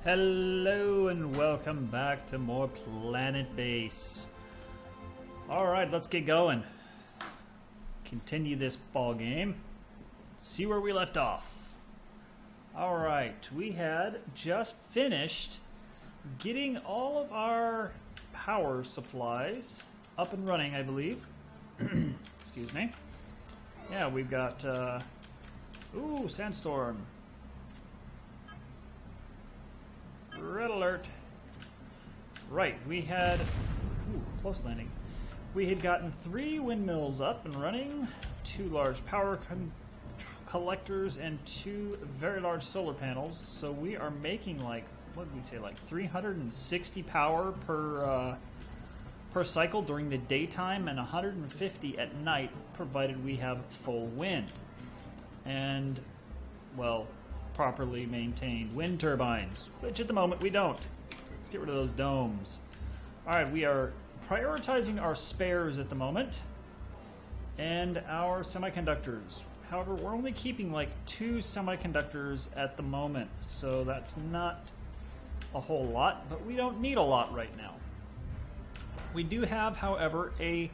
Hello and welcome back to more PlanetBase. Alright, let's get going. Continue this ball game. See where we left off. Alright, we had just finished getting all of our power supplies up and running, I believe. Excuse me. Yeah, we've got ooh, sandstorm. Red alert. Right, we had close landing. We had gotten 3 windmills up and running, 2 large power collectors, and 2 very large solar panels. So we are making like, what did we say, like 360 power per cycle during the daytime and 150 at night, provided we have full wind and, well, properly maintained wind turbines, which at the moment we don't. Let's get rid of those domes. Alright, we are prioritizing our spares at the moment and our semiconductors. However, we're only keeping like 2 semiconductors at the moment, so that's not a whole lot, but we don't need a lot right now. We do have, however, a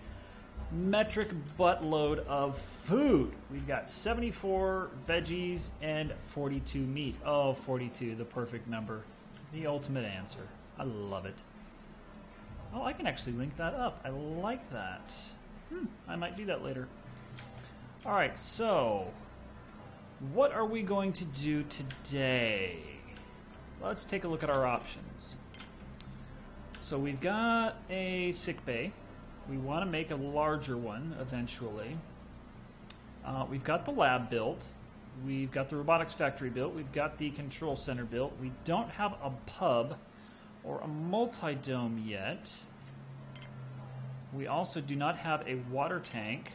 metric buttload of food. We've got 74 veggies and 42 meat. Oh, 42, the perfect number. The ultimate answer. I love it. Oh, I can actually link that up. I like that. I might do that later. Alright, so what are we going to do today? Let's take a look at our options. So we've got a sick bay. We want to make a larger one eventually. We've got the lab built. We've got the robotics factory built. We've got the control center built. We don't have a pub or a multi-dome yet. We also do not have a water tank.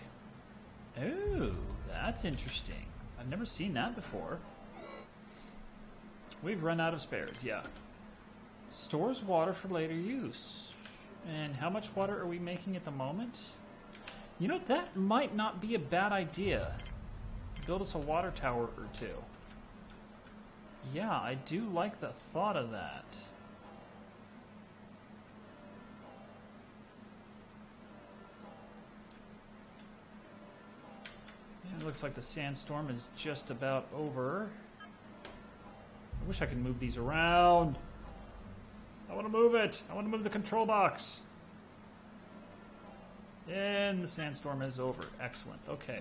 Oh, that's interesting. I've never seen that before. We've run out of spares, yeah. Stores water for later use. And how much water are we making at the moment? You know, that might not be a bad idea. Build us a water tower or 2. Yeah, I do like the thought of that. Yeah, it looks like the sandstorm is just about over. I wish I could move these around. I want to move it. I want to move the control box. And the sandstorm is over. Excellent. Okay.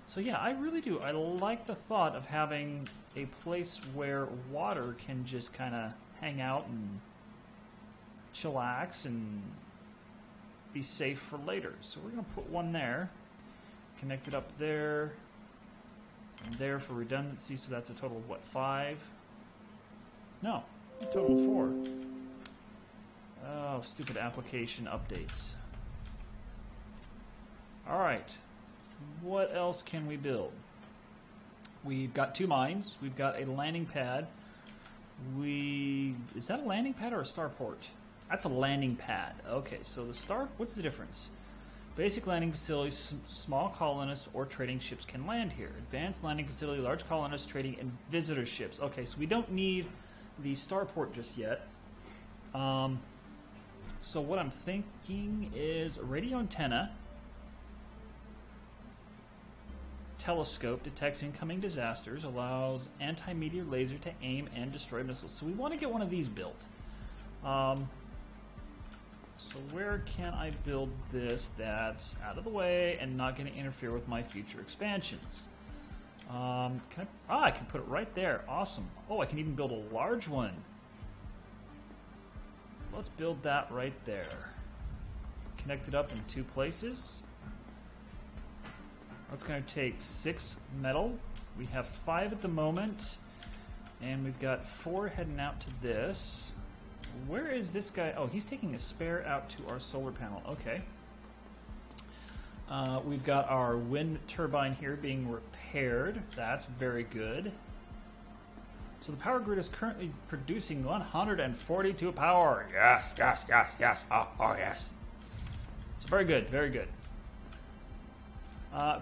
So yeah, I really do. I like the thought of having a place where water can just kind of hang out and chillax and be safe for later. So we're going to put one there. Connect it up there. And there for redundancy. So that's a total of what, 5? No, a total of 4. Oh, stupid application updates. Alright. What else can we build? We've got 2 mines. We've got a landing pad. Is that a landing pad or a starport? That's a landing pad. Okay, so what's the difference? Basic landing facilities, small colonists or trading ships can land here. Advanced landing facility, large colonists, trading, and visitor ships. Okay, so we don't need the starport just yet. So what I'm thinking is a radio antenna, telescope, detects incoming disasters, allows anti-meteor laser to aim and destroy missiles. So we want to get one of these built. So where can I build this that's out of the way and not going to interfere with my future expansions? I can put it right there. Awesome. Oh, I can even build a large one. Let's build that right there. Connect it up in 2 places. That's going to take 6 metal. We have 5 at the moment. And we've got 4 heading out to this. Where is this guy? Oh, he's taking a spare out to our solar panel. Okay. We've got our wind turbine here being repaired. That's very good. So the power grid is currently producing 142 power. Yes, yes, yes, yes. Oh, yes. So very good, very good.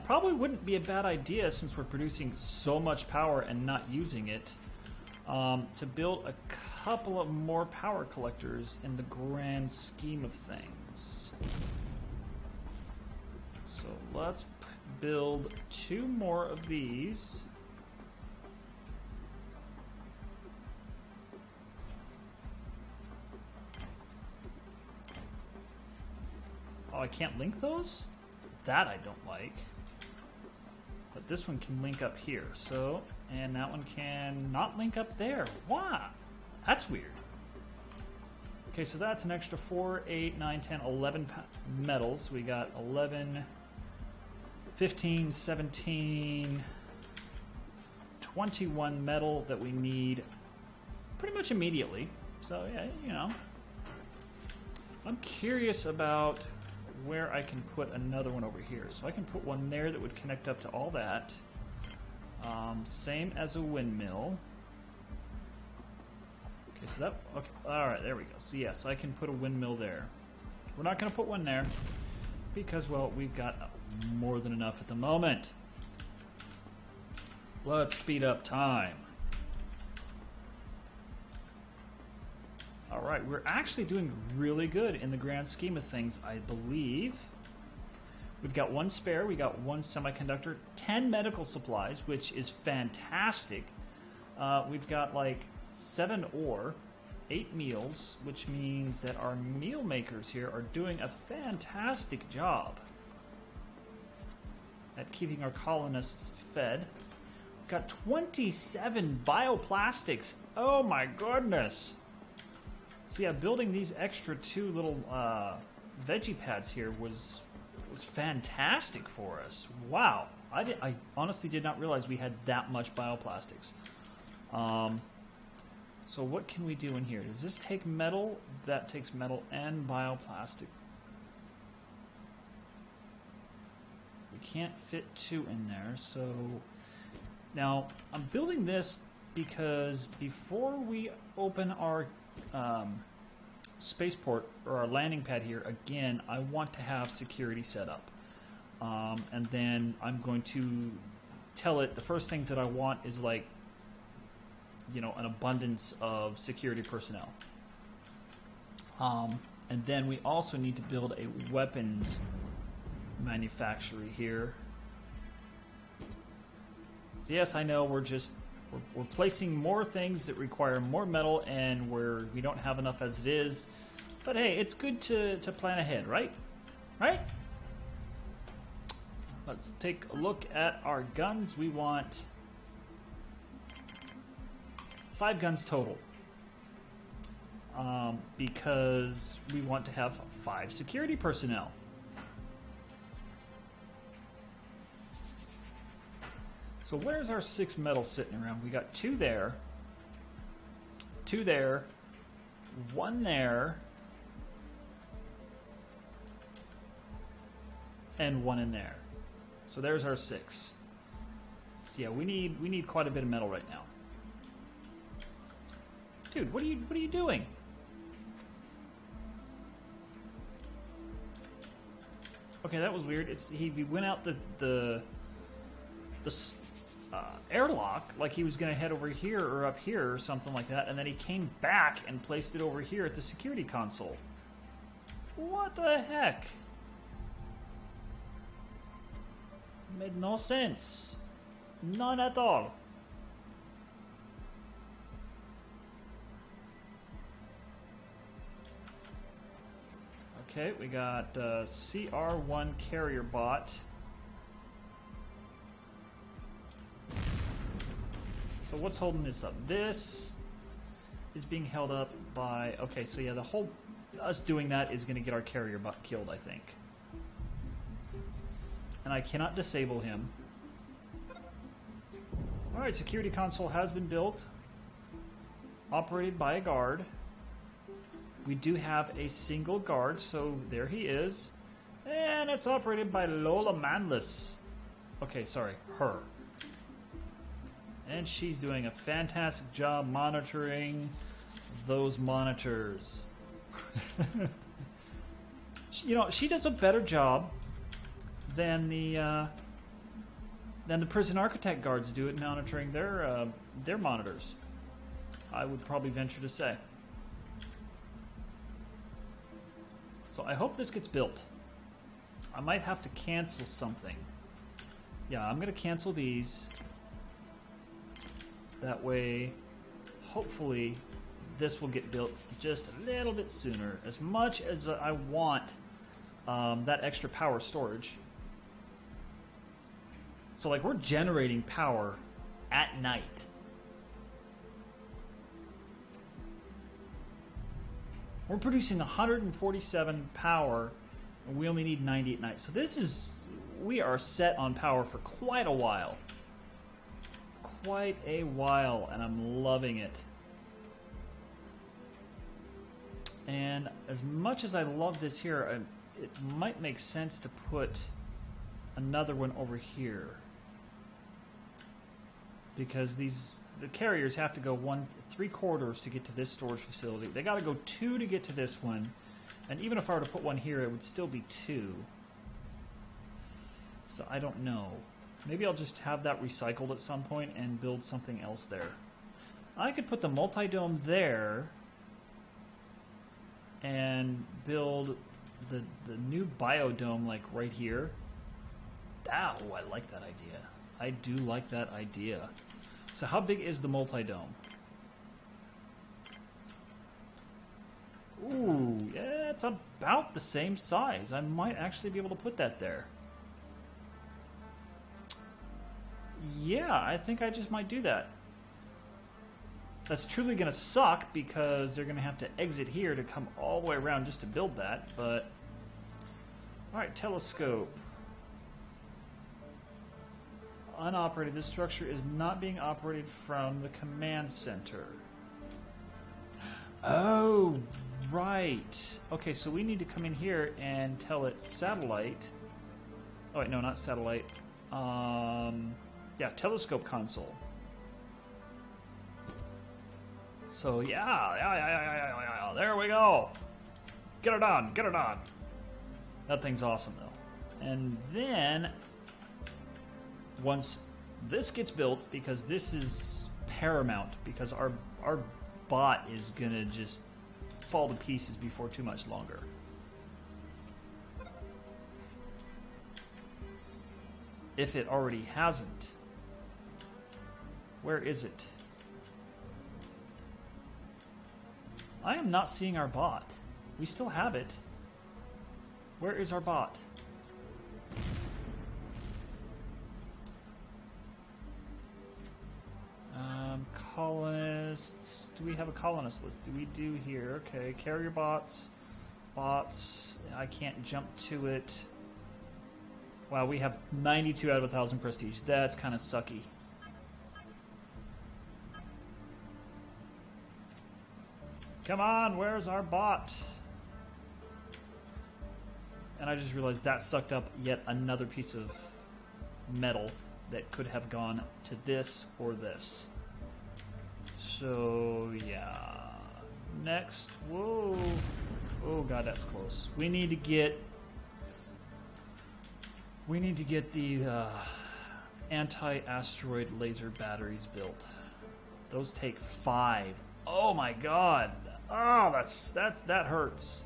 Probably wouldn't be a bad idea, since we're producing so much power and not using it, to build a couple of more power collectors in the grand scheme of things. So let's build 2 more of these. Oh, I can't link those? That I don't like. But this one can link up here. So, and that one can not link up there. Why? That's weird. Okay, so that's an extra 4, 8, 9, 10, 11 metals. We got 11, 15, 17, 21 metal that we need pretty much immediately. So, yeah, you know. I'm curious about where I can put another one over here. So I can put one there that would connect up to all that. Same as a windmill. Okay, so that, okay, alright, there we go. So yes, I can put a windmill there. We're not going to put one there because, well, we've got more than enough at the moment. Let's speed up time. Alright, we're actually doing really good in the grand scheme of things, I believe. We've got 1 spare, we got 1 semiconductor, 10 medical supplies, which is fantastic. We've got like 7 ore, 8 meals, which means that our meal makers here are doing a fantastic job at keeping our colonists fed. We've got 27 bioplastics. Oh my goodness! So yeah, building these extra 2 little veggie pads here was fantastic for us. Wow, I honestly did not realize we had that much bioplastics. So what can we do in here? Does this take metal? That takes metal and bioplastic. We can't fit 2 in there, so now I'm building this because before we open our spaceport or our landing pad here again, I want to have security set up, and then I'm going to tell it the first things that I want is, like, you know, an abundance of security personnel, and then we also need to build a weapons manufacturer here. So yes, I know we're placing more things that require more metal, and we don't have enough as it is. But hey, it's good to plan ahead, right? Right? Let's take a look at our guns. We want 5 guns total. Because we want to have 5 security personnel. So where's our 6 metal sitting around? We got 2 there, 2 there, 1 there, and 1 in there. So there's our 6. So yeah, we need quite a bit of metal right now. Dude, what are you doing? Okay, that was weird. We went out the airlock like he was going to head over here or up here or something like that, and then he came back and placed it over here at the security console. What the heck? Made no sense. None at all. Okay, we got CR1 carrier bot. So what's holding this up? This is being held up by... Okay, so yeah, us doing that is going to get our carrier bot killed, I think. And I cannot disable him. Alright, security console has been built. Operated by a guard. We do have a single guard, so there he is. And it's operated by Lola Manless. Okay, sorry, her. And she's doing a fantastic job monitoring those monitors. You know, she does a better job than the prison architect guards do at monitoring their monitors. I would probably venture to say. So I hope this gets built. I might have to cancel something. Yeah, I'm going to cancel these. That way, hopefully, this will get built just a little bit sooner. As much as I want that extra power storage. So, like, we're generating power at night. We're producing 147 power, and we only need 90 at night. So we are set on power for quite a while. Quite a while, and I'm loving it. And as much as I love this here, it might make sense to put another one over here. Because the carriers have to go 3 corridors to get to this storage facility. They got to go 2 to get to this one. And even if I were to put one here, it would still be 2. So I don't know. Maybe I'll just have that recycled at some point and build something else there. I could put the multi-dome there and build the new biodome like right here. Oh, I like that idea. I do like that idea. So how big is the multi-dome? Ooh, yeah, it's about the same size. I might actually be able to put that there. Yeah, I think I just might do that. That's truly going to suck because they're going to have to exit here to come all the way around just to build that, but... Alright, telescope. Unoperated. This structure is not being operated from the command center. Oh, right. Okay, so we need to come in here and tell it satellite. Oh, wait, no, not satellite. Yeah, telescope console. So, yeah, there we go. Get it on, get it on. That thing's awesome, though. And then... once this gets built, because this is paramount, because our bot is gonna just fall to pieces before too much longer. If it already hasn't. Where is it? I am not seeing our bot. We still have it. Where is our bot? Colonists. Do we have a colonist list? Do we do here? Okay, carrier bots. Bots. I can't jump to it. Wow, we have 92 out of 1,000 prestige. That's kind of sucky. Come on, where's our bot? And I just realized that sucked up yet another piece of metal that could have gone to this or this. So, yeah. Next. Whoa. Oh, God, that's close. We need to get the anti-asteroid laser batteries built. Those take 5. Oh, my God. Oh, that hurts.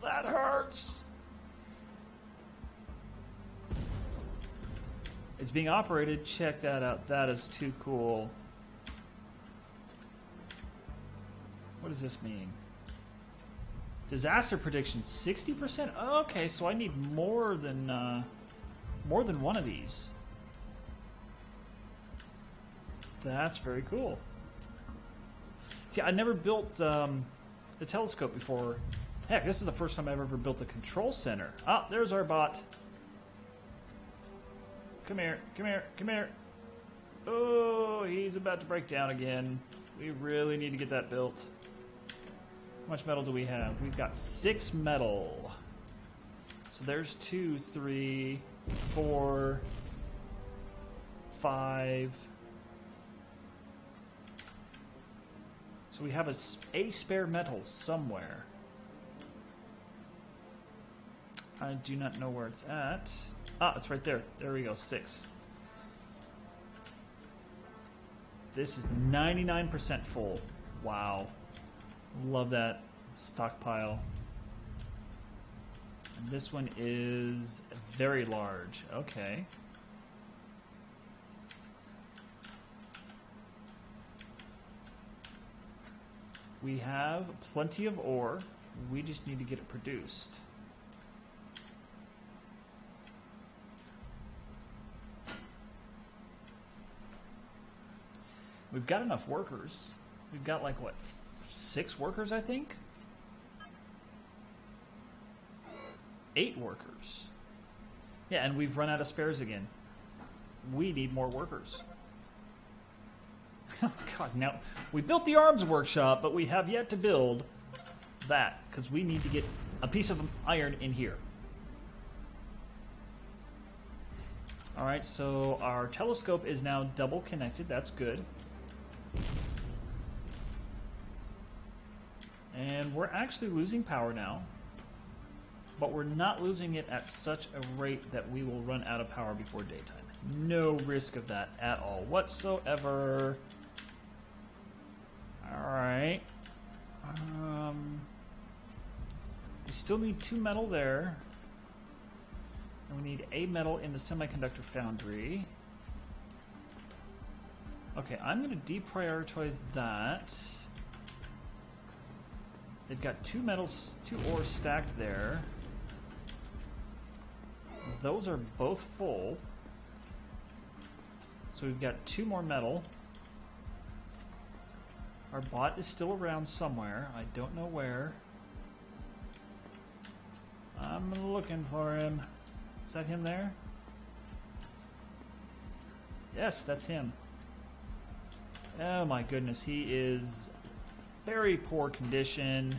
That hurts. It's being operated. Check that out. That is too cool. What does this mean? Disaster prediction 60%? Oh, okay, so I need more than one of these. That's very cool. See, I never built the telescope before. Heck, this is the first time I've ever built a control center. Ah, there's our bot. Come here, come here, come here. Oh, he's about to break down again. We really need to get that built. How much metal do we have? We've got 6 metal. So there's 2, 3, 4, 5. So we have a spare metal somewhere. I do not know where it's at. Ah, it's right there. There we go, 6. This is 99% full. Wow. Love that stockpile. And this one is very large. Okay. We have plenty of ore. We just need to get it produced. We've got enough workers. We've got like, what, 6 workers, I think? 8 workers. Yeah, and we've run out of spares again. We need more workers. Oh, God, now, we built the arms workshop, but we have yet to build that, because we need to get a piece of iron in here. Alright, so our telescope is now double connected. That's good. And we're actually losing power now, but we're not losing it at such a rate that we will run out of power before daytime. No risk of that at all whatsoever. Alright. We still need 2 metal there. And we need a metal in the semiconductor foundry. Okay, I'm going to deprioritize that. They've got 2 metals, 2 ores stacked there. Those are both full. So we've got 2 more metal. Our bot is still around somewhere. I don't know where. I'm looking for him. Is that him there? Yes, that's him. Oh my goodness, he is very poor condition.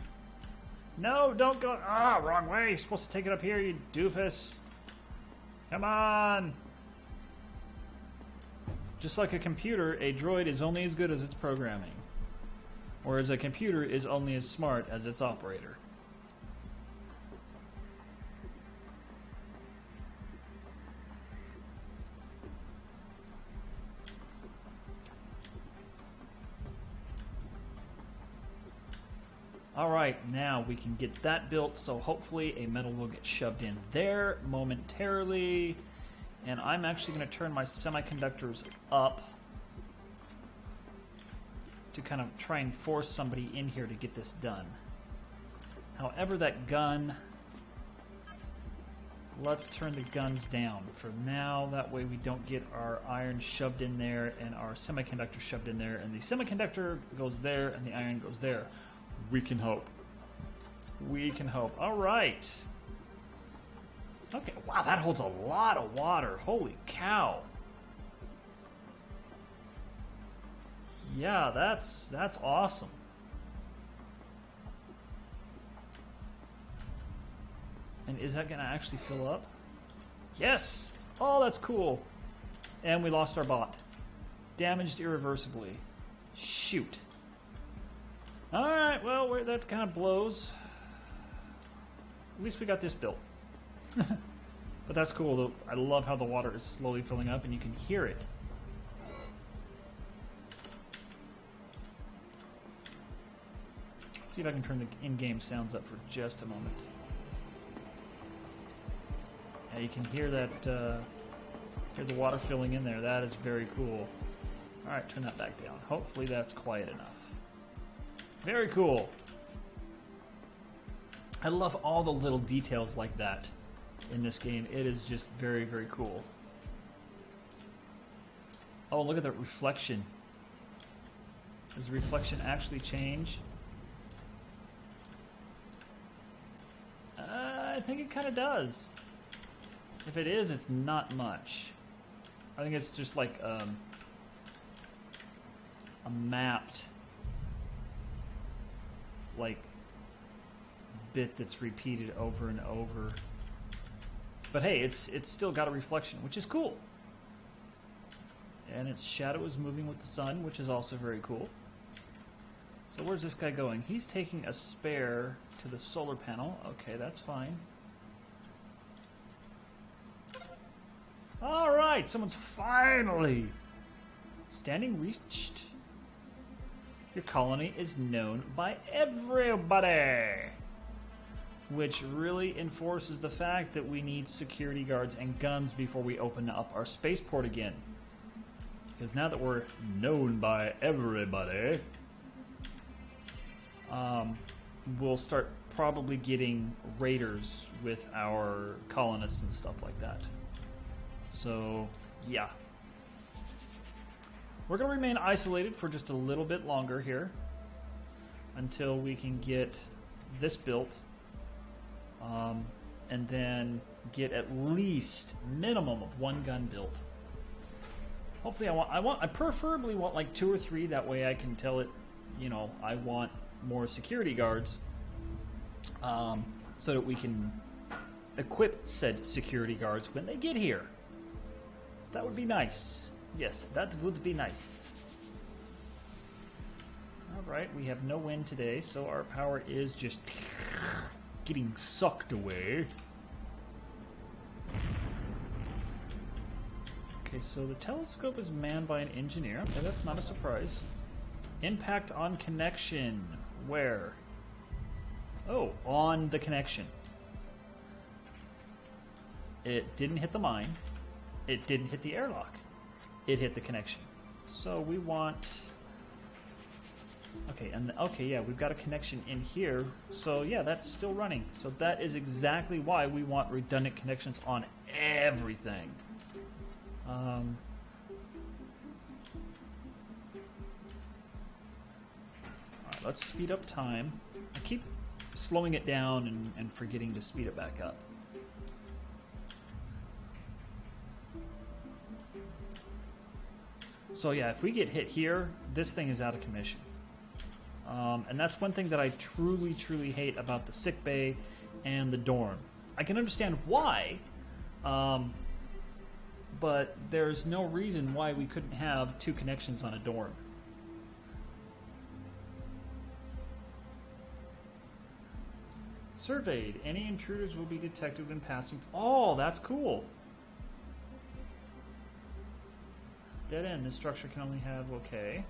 No, don't go. Ah, wrong way. You're supposed to take it up here, you doofus. Come on. Just like a computer, a droid is only as good as its programming. Whereas a computer is only as smart as its operator. Alright, now we can get that built, so hopefully a metal will get shoved in there momentarily. And I'm actually going to turn my semiconductors up to kind of try and force somebody in here to get this done. However, that gun, let's turn the guns down for now. That way we don't get our iron shoved in there and our semiconductor shoved in there. And the semiconductor goes there and the iron goes there. We can hope. We can hope. All right. Okay. Wow, that holds a lot of water. Holy cow. Yeah, that's awesome. And is that going to actually fill up? Yes. Oh, that's cool. And we lost our bot. Damaged irreversibly. Shoot. Alright, well, that kind of blows. At least we got this built. But that's cool. I love how the water is slowly filling up and you can hear it. See if I can turn the in-game sounds up for just a moment. Yeah, you can hear that, hear the water filling in there. That is very cool. Alright, turn that back down. Hopefully that's quiet enough. Very cool. I love all the little details like that in this game. It is just very, very cool. Oh, look at the reflection. Does the reflection actually change? I think it kind of does. If it is, it's not much. I think it's just like a mapped like bit that's repeated over and over. But hey, it's still got a reflection, which is cool. And its shadow is moving with the sun, which is also very cool. So where's this guy going? He's taking a spare to the solar panel. Okay, that's fine. Alright, someone's finally standing reached. Your colony is known by everybody, which really enforces the fact that we need security guards and guns before we open up our spaceport again. Because now that we're known by everybody, we'll start probably getting raiders with our colonists and stuff like that. So, yeah. We're going to remain isolated for just a little bit longer here until we can get this built, and then get at least minimum of 1 gun built. Hopefully, I preferably want like 2 or 3. That way, I can tell it, you know, I want more security guards, so that we can equip said security guards when they get here. That would be nice. Yes, that would be nice. Alright, we have no wind today, so our power is just getting sucked away. Okay, so the telescope is manned by an engineer. Okay, that's not a surprise. Impact on connection. Where? Oh, on the connection. It didn't hit the mine. It didn't hit the airlock. It hit the connection. So we want... Okay, and okay, yeah, we've got a connection in here. So yeah, that's still running. So that is exactly why we want redundant connections on everything. Alright, let's speed up time. I keep slowing it down and forgetting to speed it back up. So yeah, if we get hit here, this thing is out of commission. And that's one thing that I truly, truly hate about the sick bay and the dorm. I can understand why, but there's no reason why we couldn't have 2 connections on a dorm. Surveyed. Any intruders will be detected when passing. Oh, that's cool. Dead end. This structure can only have... Okay.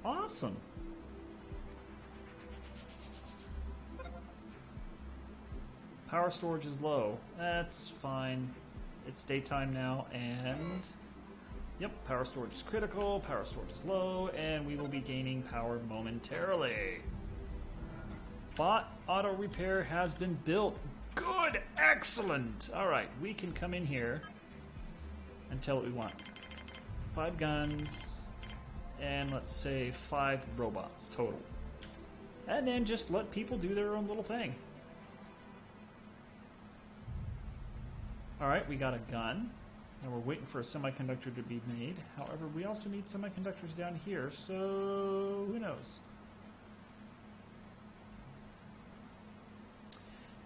Awesome. Power storage is low. That's fine. It's daytime now, and... Yep, power storage is critical, power storage is low, and we will be gaining power momentarily. Bot auto repair has been built. Good! Excellent! Alright, we can come in here and tell what we want. 5 guns, and let's say 5 robots total. And then just let people do their own little thing. Alright, we got a gun, and we're waiting for a semiconductor to be made. However, we also need semiconductors down here, so who knows?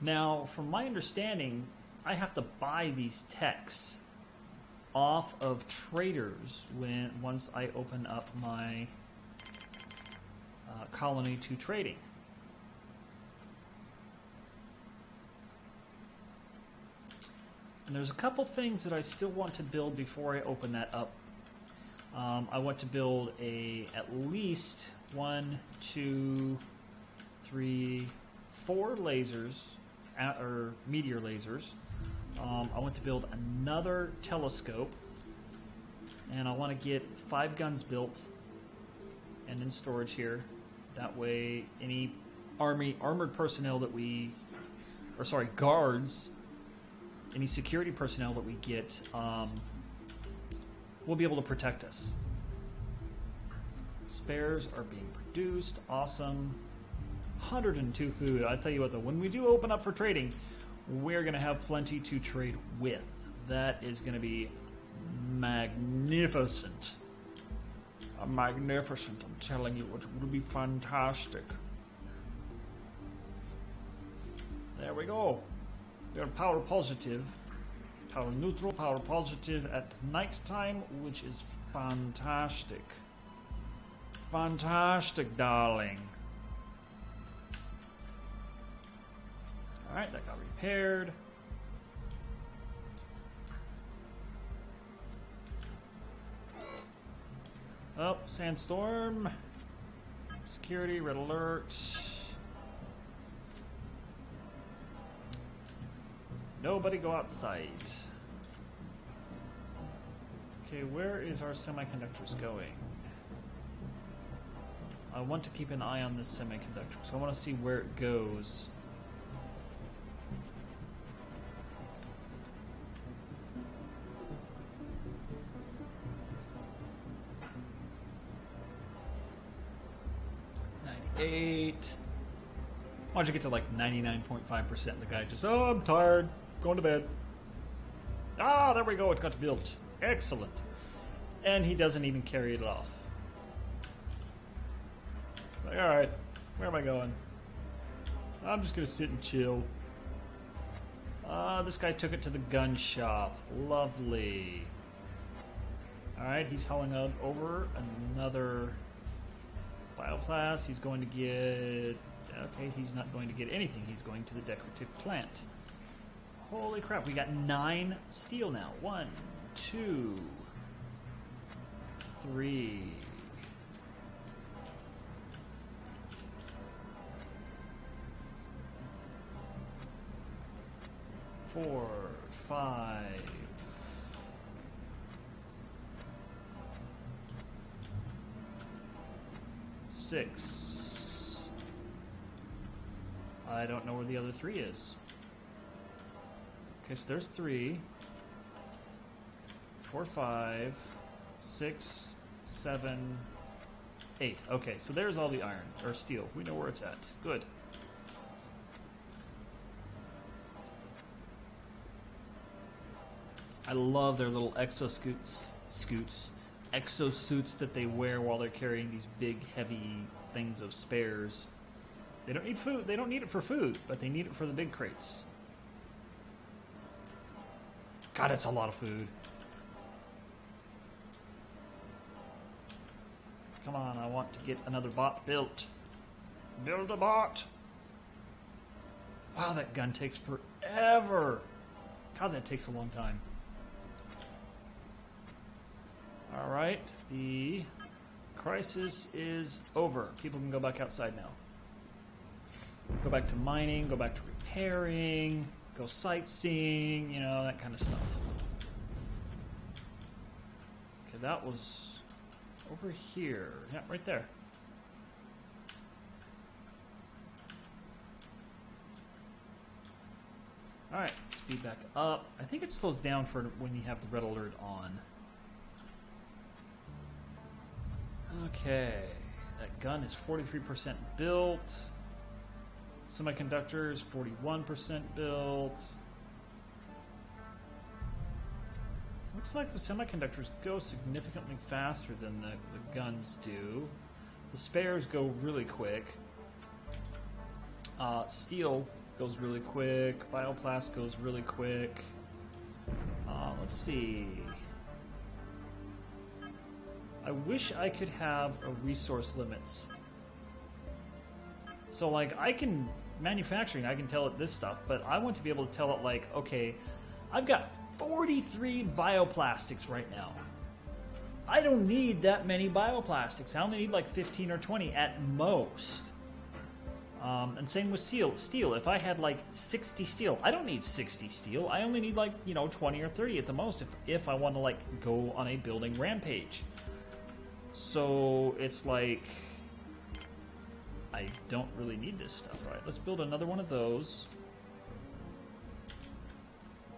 Now, from my understanding, I have to buy these techs off of traders once I open up my colony to trading. And there's a couple things that I still want to build before I open that up. I want to build at least 1, 2, 3, 4 lasers, or meteor lasers. I want to build another telescope, and I want to get 5 guns built and in storage here. That way, any armored personnel that guards, any security personnel that we get, will be able to protect us. Spares are being produced. Awesome. 102 food. I tell you what, though, when we do open up for trading, we're going to have plenty to trade with. That is going to be magnificent. Magnificent, I'm telling you, it will be fantastic. There we go. We are power positive, power neutral, power positive at night time, which is fantastic. Fantastic, darling. Alright, that got repaired. Oh, sandstorm. Security, red alert. Nobody go outside. Okay, where is our semiconductors going? I want to keep an eye on this semiconductor, so I want to see where it goes. Why'd you get to like 99.5%? The guy just, oh, I'm tired, going to bed. Ah, there we go, it got built. Excellent. And he doesn't even carry it off. Like, alright, where am I going? I'm just going to sit and chill. This guy took it to the gun shop. Lovely. Alright, he's hauling out over another bioplast. He's going to get... Okay, he's not going to get anything. He's going to the decorative plant. Holy crap, we got 9 steel now. 1, 2, 3. 4, 5. 6. I don't know where the other 3 is. Okay, so there's 3. 4, 5, 6, 7, 8. Okay, so there's all the iron, or steel. We know where it's at. Good. I love their little exosuits that they wear while they're carrying these big, heavy things of spares. They don't need food. They don't need it for food, but they need it for the big crates. God, it's a lot of food. Come on, I want to get another bot built. Build a bot. Wow, that gun takes forever. God, that takes a long time. All right, the crisis is over. People can go back outside now. Go back to mining, go back to repairing, go sightseeing, you know, that kind of stuff. Okay, that was over here. Yeah, right there. Alright, speed back up. I think it slows down for when you have the red alert on. Okay, that gun is 43% built. Semiconductors, 41% built. Looks like the semiconductors go significantly faster than the guns do. The spares go really quick. Steel goes really quick. Bioplast goes really quick. Let's see. I wish I could have a resource limits. So, like, I can, manufacturing, I can tell it this stuff, but I want to be able to tell it, like, okay, I've got 43 bioplastics right now. I don't need that many bioplastics. I only need, like, 15 or 20 at most. And same with steel. If I had, like, 60 steel, I don't need 60 steel. I only need, like, you know, 20 or 30 at the most if I want to, like, go on a building rampage. So, it's like... I don't really need this stuff. All right, let's build another one of those.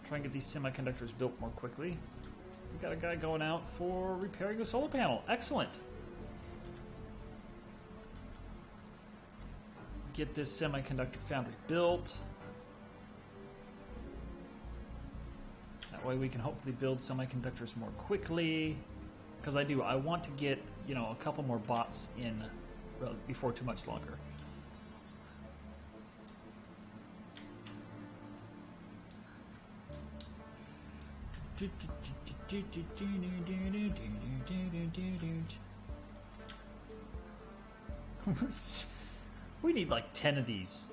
Try and get these semiconductors built more quickly. We've got a guy going out for repairing the solar panel. Excellent. Get this semiconductor foundry built. That way we can hopefully build semiconductors more quickly. Because I want to get, you know, a couple more bots in before too much longer. We need like 10 of these.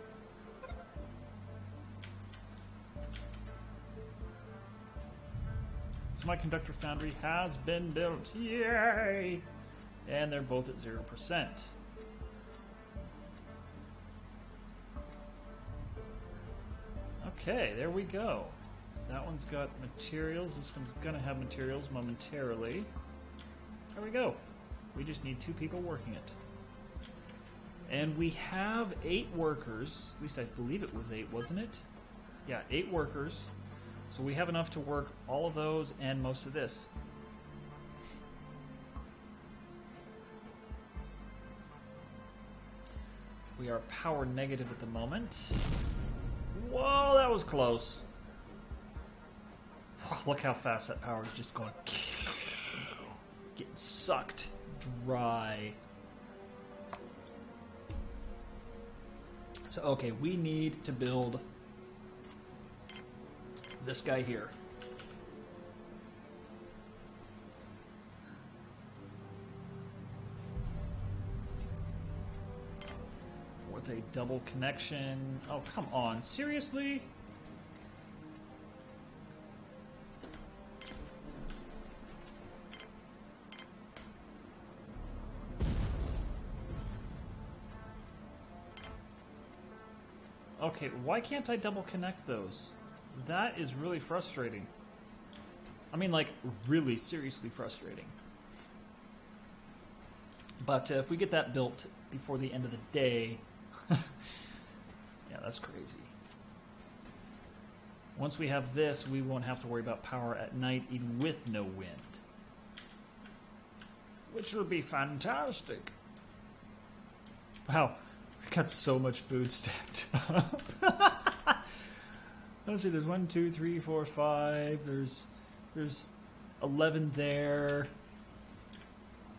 Semiconductor foundry has been built. Yay! And they're both at 0%. Okay, there we go. That one's got materials. This one's gonna have materials momentarily. There we go. We just need 2 people working it. And we have 8 workers. At least I believe it was 8, wasn't it? Yeah, 8 workers. So we have enough to work all of those and most of this. We are power negative at the moment. Whoa, that was close. Look how fast that power is just going. Getting sucked dry. So, okay, we need to build this guy here. With a double connection. Oh, come on. Seriously? Okay, why can't I double connect those? That is really frustrating. I mean, like, really seriously frustrating. But if we get that built before the end of the day... yeah, that's crazy. Once we have this, we won't have to worry about power at night, even with no wind. Which will be fantastic. Wow, we got so much food stacked up. Let's see, there's 1, 2, 3, 4, 5. There's 11 there.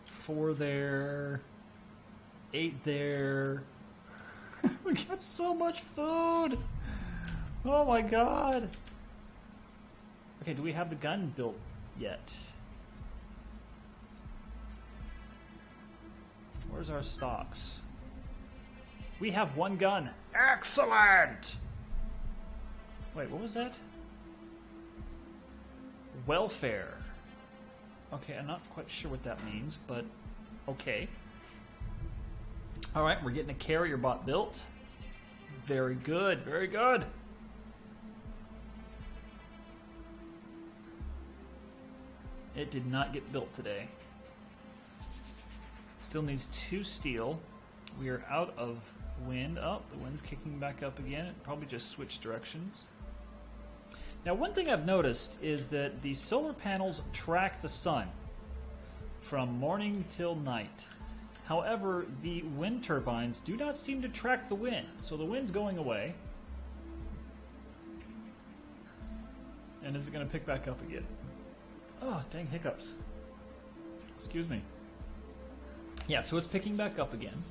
4 there. 8 there. We got so much food. Oh my god. Okay, do we have the gun built yet? Where's our stocks? We have 1 gun. Excellent! Wait, what was that? Welfare. Okay, I'm not quite sure what that means, but okay. Alright, we're getting a carrier bot built. Very good, very good. It did not get built today. Still needs 2 steel. We are out of wind. Oh, the wind's kicking back up again. It probably just switched directions. Now, one thing I've noticed is that the solar panels track the sun from morning till night. However, the wind turbines do not seem to track the wind, so the wind's going away. And is it going to pick back up again? Oh, dang hiccups. Excuse me. Yeah, so it's picking back up again.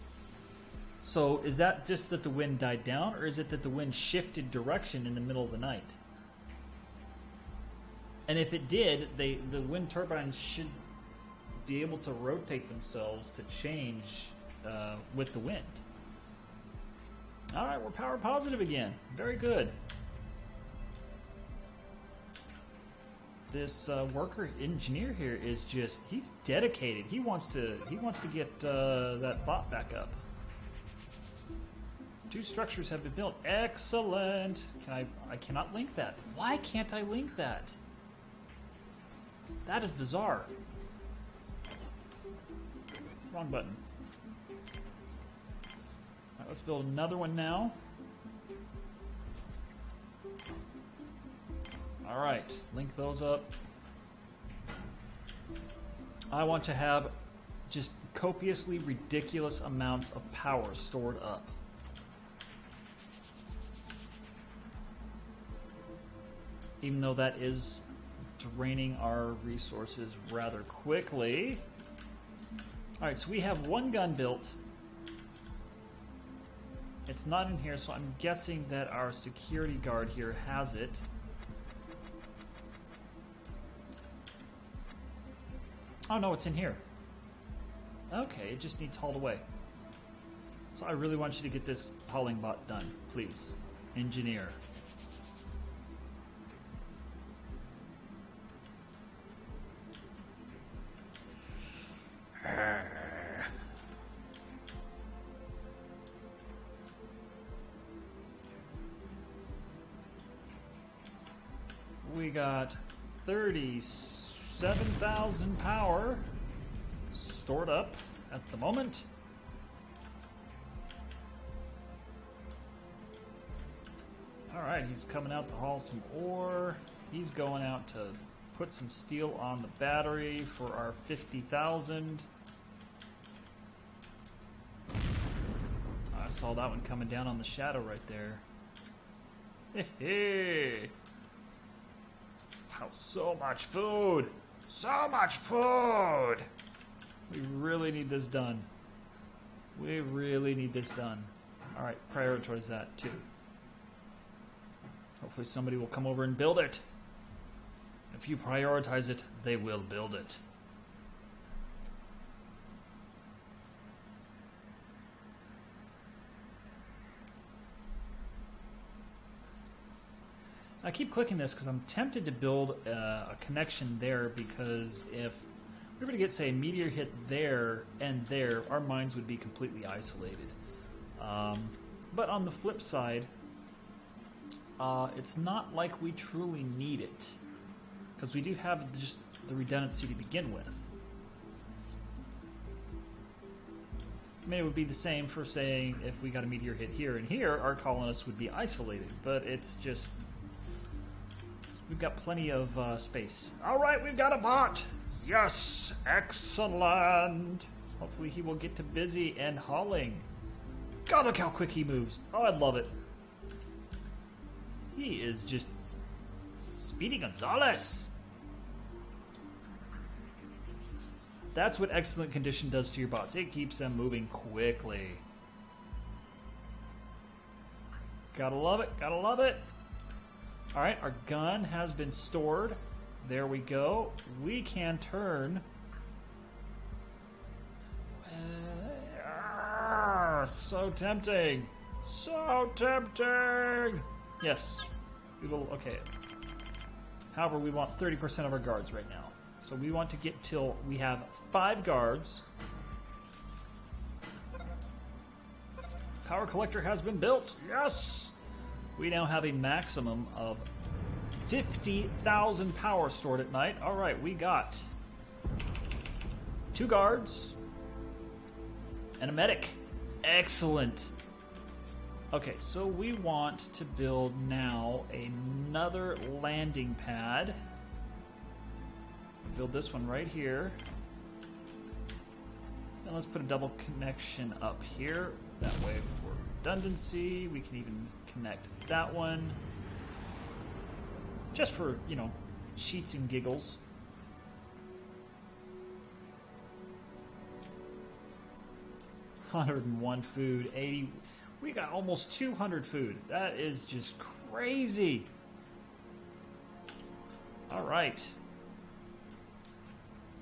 So is that just that the wind died down, or is it that the wind shifted direction in the middle of the night? And if it did, the wind turbines should be able to rotate themselves to change with the wind. All right, we're power positive again. Very good. This worker engineer here is just—he's dedicated. He wants to get that bot back up. 2 structures have been built. Excellent. I cannot link that. Why can't I link that? That is bizarre. Wrong button. All right, let's build another one now. All right, link those up. I want to have just copiously ridiculous amounts of power stored up. Even though that is draining our resources rather quickly. Alright, so we have 1 gun built. It's not in here, so I'm guessing that our security guard here has it. Oh no, it's in here. Okay, it just needs hauled away. So I really want you to get this hauling bot done, please. Engineer. we got 37,000 power stored up at the moment. Alright, he's coming out to haul some ore. He's going out to put some steel on the battery for our 50,000. I saw that one coming down on the shadow right there. Hey! Wow, so much food! So much food! We really need this done. We really need this done. Alright, prioritize that too. Hopefully somebody will come over and build it. If you prioritize it, they will build it. I keep clicking this because I'm tempted to build a connection there, because if we were to get, say, a meteor hit there and there, our mines would be completely isolated. But on the flip side, it's not like we truly need it, because we do have just the redundancy to begin with. I mean, it would be the same for saying if we got a meteor hit here and here, our colonists would be isolated, but it's just, we've got plenty of space. Alright, we've got a bot! Yes! Excellent! Hopefully he will get to busy and hauling. God, look how quick he moves. Oh, I love it. He is just Speedy Gonzales. That's what excellent condition does to your bots. It keeps them moving quickly. Gotta love it, gotta love it. Alright, our gun has been stored. There we go. We can turn. So tempting. So tempting. Yes. We will, okay. However, we want 30% of our guards right now. So we want to get till we have 5 guards. Power collector has been built. Yes! We now have a maximum of 50,000 power stored at night. Alright, we got 2 guards and a medic. Excellent. Okay, so we want to build now another landing pad. Build this one right here. And let's put a double connection up here. That way for redundancy, we can even connect that one. Just for, you know, sheets and giggles. $101 food, 80. We got almost 200 food. That is just crazy. All right.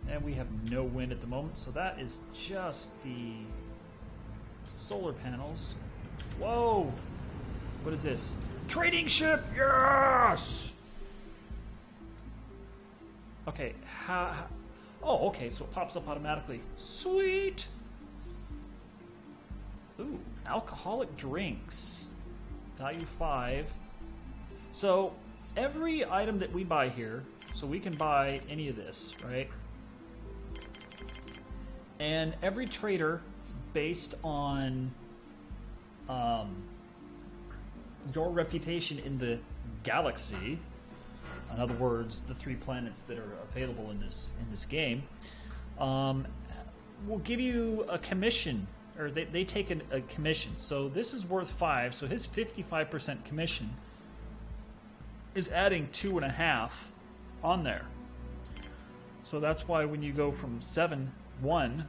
And we have no wind at the moment, so that is just the solar panels. Whoa! What is this? Trading ship! Yes! Okay, oh, okay, so it pops up automatically. Sweet! Ooh, alcoholic drinks. Value 5. So, every item that we buy here, so we can buy any of this, right? And every trader, based on your reputation in the galaxy, in other words, the 3 planets that are available in this game, will give you a commission, or they take a commission. So this is worth 5, so his 55% commission is adding 2.5 on there. So that's why when you go from 1,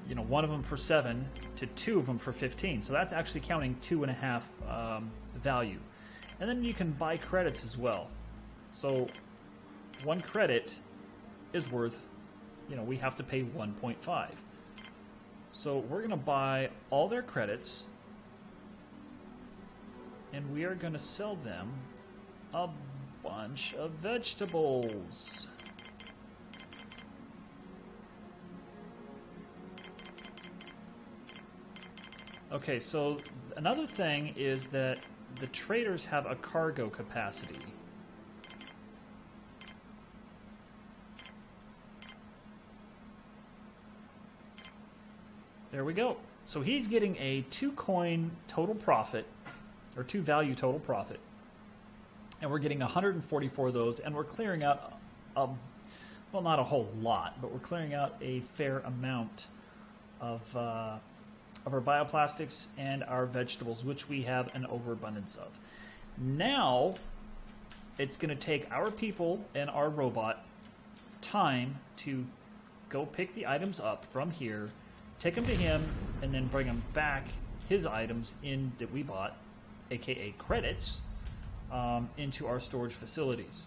you know, one of them for 7 to 2 of them for 15. So that's actually counting 2.5 value. And then you can buy credits as well. So 1 credit is worth, you know, we have to pay 1.5. So we're going to buy all their credits, and we are going to sell them a bunch of vegetables. Okay, so another thing is that the traders have a cargo capacity. There we go. So he's getting a 2 coin total profit, or 2 value total profit. And we're getting 144 of those, and we're clearing out, well, not a whole lot, but we're clearing out a fair amount of our bioplastics and our vegetables, which we have an overabundance of. Now, it's going to take our people and our robot time to go pick the items up from here, take them to him, and then bring them back, his items in that we bought, aka credits, into our storage facilities.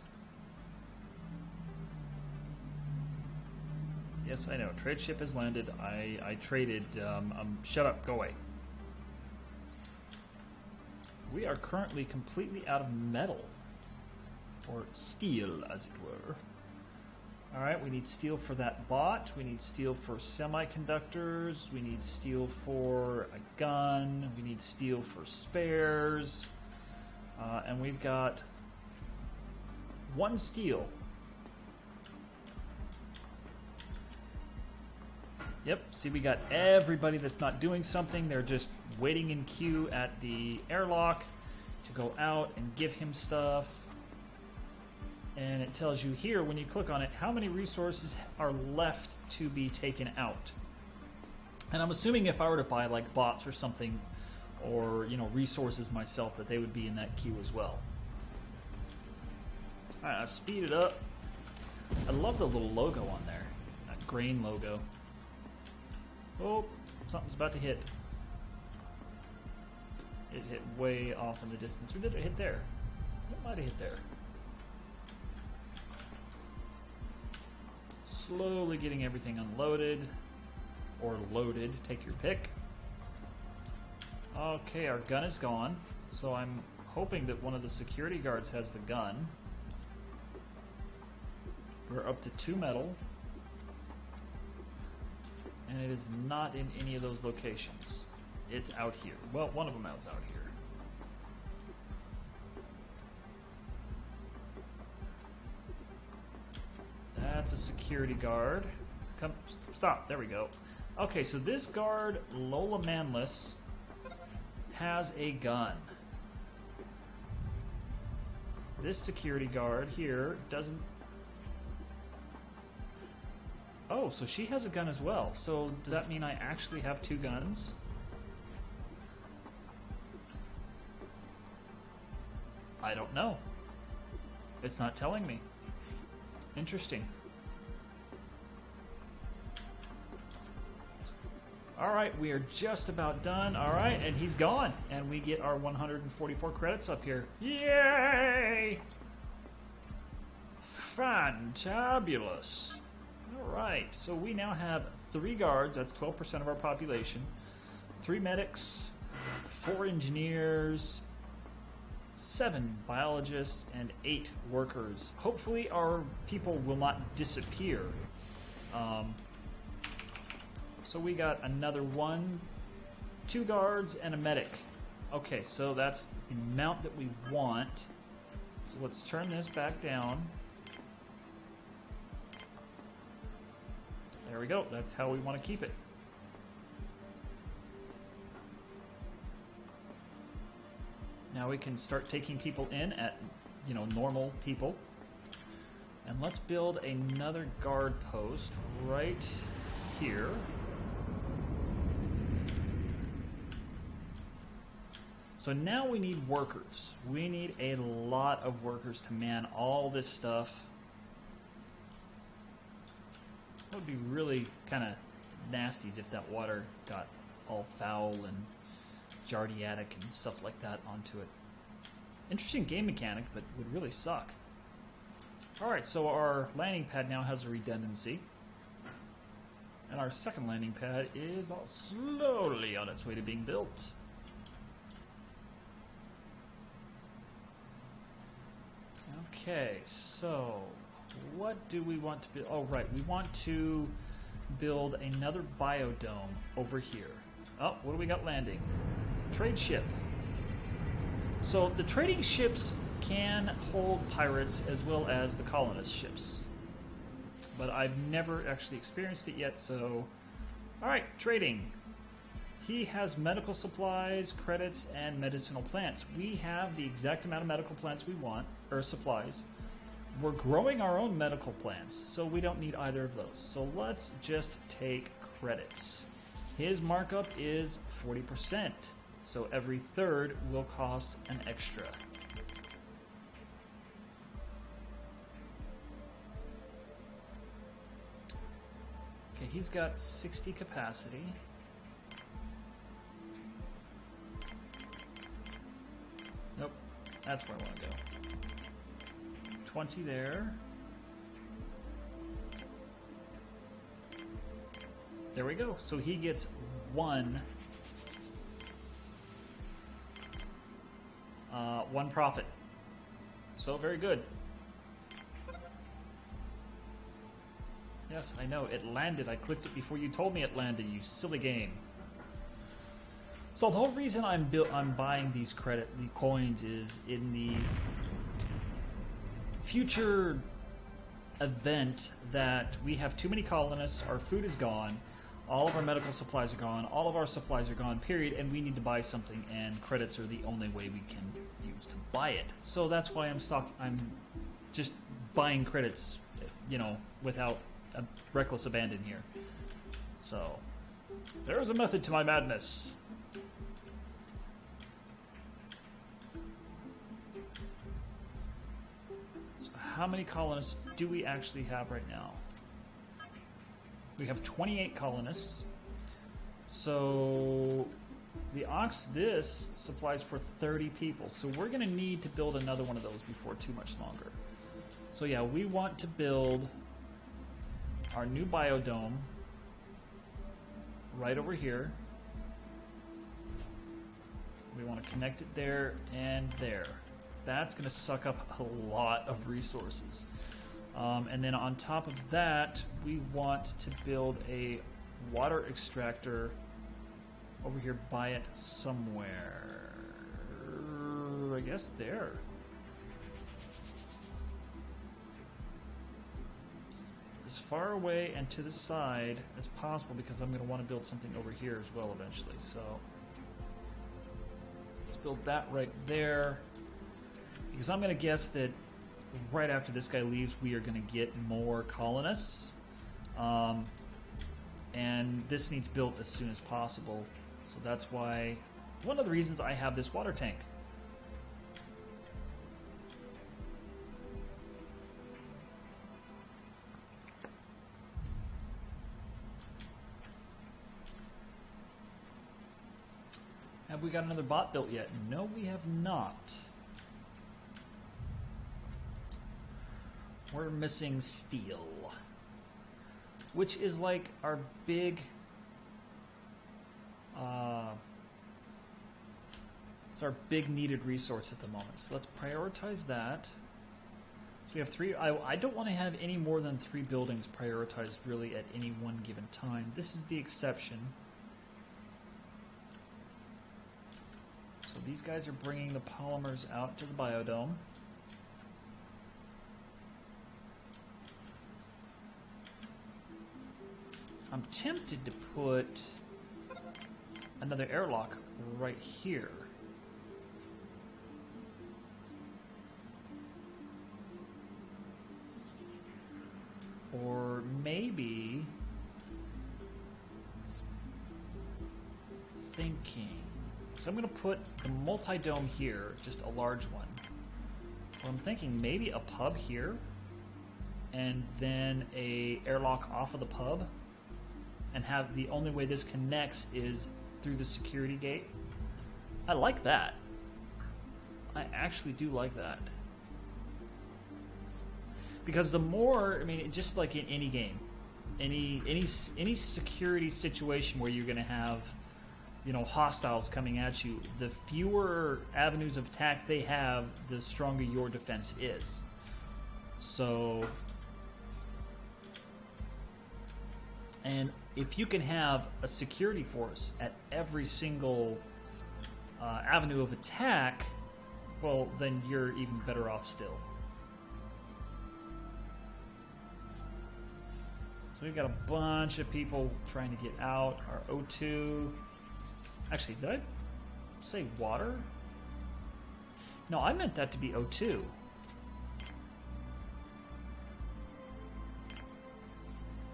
Yes, I know. Trade ship has landed. I traded. Shut up. Go away. We are currently completely out of metal. Or steel, as it were. Alright, we need steel for that bot. We need steel for semiconductors. We need steel for a gun. We need steel for spares. And we've got 1 steel. Yep, see, we got everybody that's not doing something. They're just waiting in queue at the airlock to go out and give him stuff. And it tells you here, when you click on it, how many resources are left to be taken out. And I'm assuming if I were to buy like bots or something, or resources myself, that they would be in that queue as well. All right, I'll speed it up. I love the little logo on there, that grain logo. Oh, something's about to hit. It hit way off in the distance. Or did it hit there? It might have hit there. Slowly getting everything unloaded. Or loaded, take your pick. Okay, our gun is gone. So I'm hoping that one of the security guards has the gun. We're up to 2 metal. And it is not in any of those locations. It's out here. Well, one of them is out here. That's a security guard. Come, stop. There we go. Okay, so this guard, Lola Manless, has a gun. This security guard here doesn't. Oh, so she has a gun as well. So does that mean I actually have 2 guns? I don't know. It's not telling me. Interesting. Alright, we are just about done. Alright, and he's gone. And we get our 144 credits up here. Yay! Fantabulous. Alright, so we now have 3 guards, that's 12% of our population, 3 medics, 4 engineers, 7 biologists, and 8 workers. Hopefully our people will not disappear. So we got another 2 guards, and a medic. Okay, so that's the amount that we want. So let's turn this back down. There we go. That's how we want to keep it. Now we can start taking people in at, normal people. And let's build another guard post right here. So now we need workers. We need a lot of workers to man all this stuff. That would be really kind of nasty if that water got all foul and giardiatic and stuff like that onto it. Interesting game mechanic, but would really suck. Alright, so our landing pad now has a redundancy. And our second landing pad is all slowly on its way to being built. Okay, so what do we want to build? Oh, right, we want to build another biodome over here. Oh, what do we got landing? Trade ship. So the trading ships can hold pirates as well as the colonist ships. But I've never actually experienced it yet, so... Alright, trading. He has medical supplies, credits, and medicinal plants. We have the exact amount of medical plants we want, or supplies. We're growing our own medical plants, so we don't need either of those. So let's just take credits. His markup is 40%, so every third will cost an extra. Okay, he's got 60 capacity. Nope, that's where I want to go. 20 there. There we go. So he gets one profit. So very good. Yes, I know. It landed. I clicked it before you told me it landed, you silly game. So the whole reason I'm buying these the coins is in the future event that we have too many colonists, our food is gone, all of our medical supplies are gone, all of our supplies are gone, period, and we need to buy something, and credits are the only way we can use to buy it. So that's why I'm just buying credits, you know, without a reckless abandon here. So there is a method to my madness. So how many colonists do we actually have right now? We have 28 colonists. So this supplies for 30 people. So we're going to need to build another one of those before too much longer. So yeah, we want to build our new biodome right over here. We want to connect it there and there. That's going to suck up a lot of resources. And then on top of that, we want to build a water extractor over here by it somewhere. I guess there. As far away and to the side as possible, because I'm going to want to build something over here as well eventually. So let's build that right there, because I'm going to guess that right after this guy leaves, we are going to get more colonists. And this needs built as soon as possible. So that's why, one of the reasons I have this water tank. Have we got another bot built yet? No, we have not. We're missing steel, which is like our big, it's our big needed resource at the moment. So let's prioritize that. So we have three. I don't want to have any more than 3 buildings prioritized really at any one given time. This is the exception. So these guys are bringing the polymers out to the biodome. I'm tempted to put another airlock right here. Or maybe thinking. So I'm going to put the multi-dome here, just a large one. Or I'm thinking maybe a pub here, and then a airlock off of the pub, and have the only way this connects is through the security gate. I like that. I actually do like that. Because the more, I mean, just like in any game, any security situation where you're going to have, you know, hostiles coming at you, the fewer avenues of attack they have, the stronger your defense is. So, and if you can have a security force at every single avenue of attack, well, then you're even better off still. So we've got a bunch of people trying to get out. Our O2 Actually, did I say water? No, I meant that to be O2.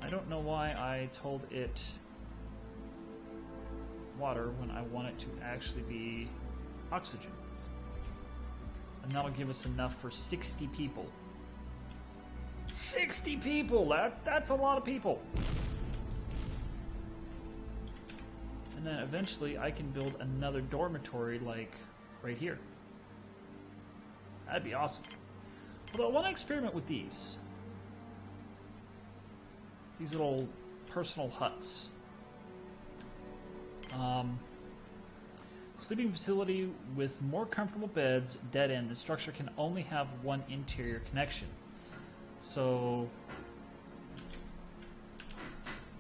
I don't know why I told it water when I want it to actually be oxygen. And that'll give us enough for 60 people. 60 people! That's a lot of people! And then eventually I can build another dormitory like right here. That'd be awesome. Although I want to experiment with these. These little personal huts. Sleeping facility with more comfortable beds, dead end. The structure can only have one interior connection. So,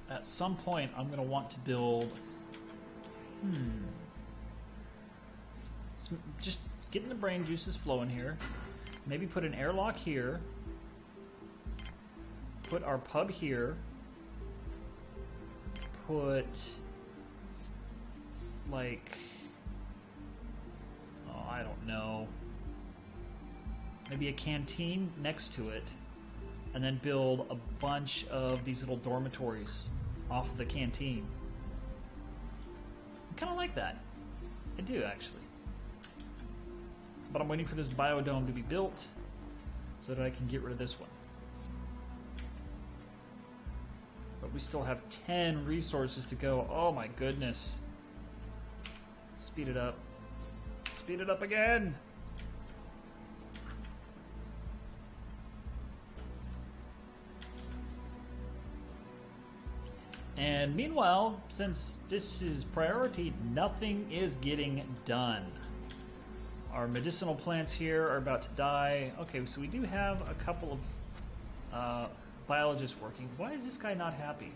at some point, I'm going to want to build... Just getting the brain juices flowing here. Maybe put an airlock here. Put our pub here. Put... like... oh, I don't know. Maybe a canteen next to it. And then build a bunch of these little dormitories off of the canteen. I kind of like that. I do, actually. But I'm waiting for this biodome to be built so that I can get rid of this one. But we still have 10 resources to go. Oh my goodness. Speed it up. Speed it up again! And meanwhile, since this is priority, nothing is getting done. Our medicinal plants here are about to die. Okay, so we do have a couple of biologists working. Why is this guy not happy?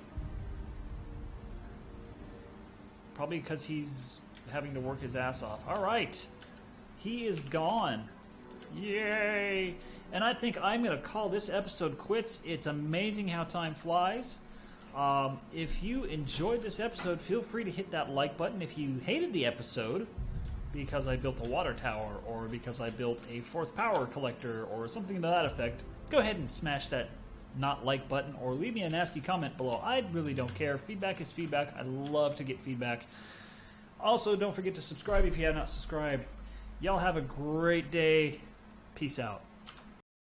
Probably because he's having to work his ass off. Alright, he is gone. Yay! And I think I'm going to call this episode quits. It's amazing how time flies. If you enjoyed this episode, feel free to hit that like button. If you hated the episode because I built a water tower or because I built a fourth power collector or something to that effect, go ahead and smash that not like button or leave me a nasty comment below. I really don't care. Feedback is feedback. I love to get feedback. Also, don't forget to subscribe if you have not subscribed. Y'all have a great day. Peace out.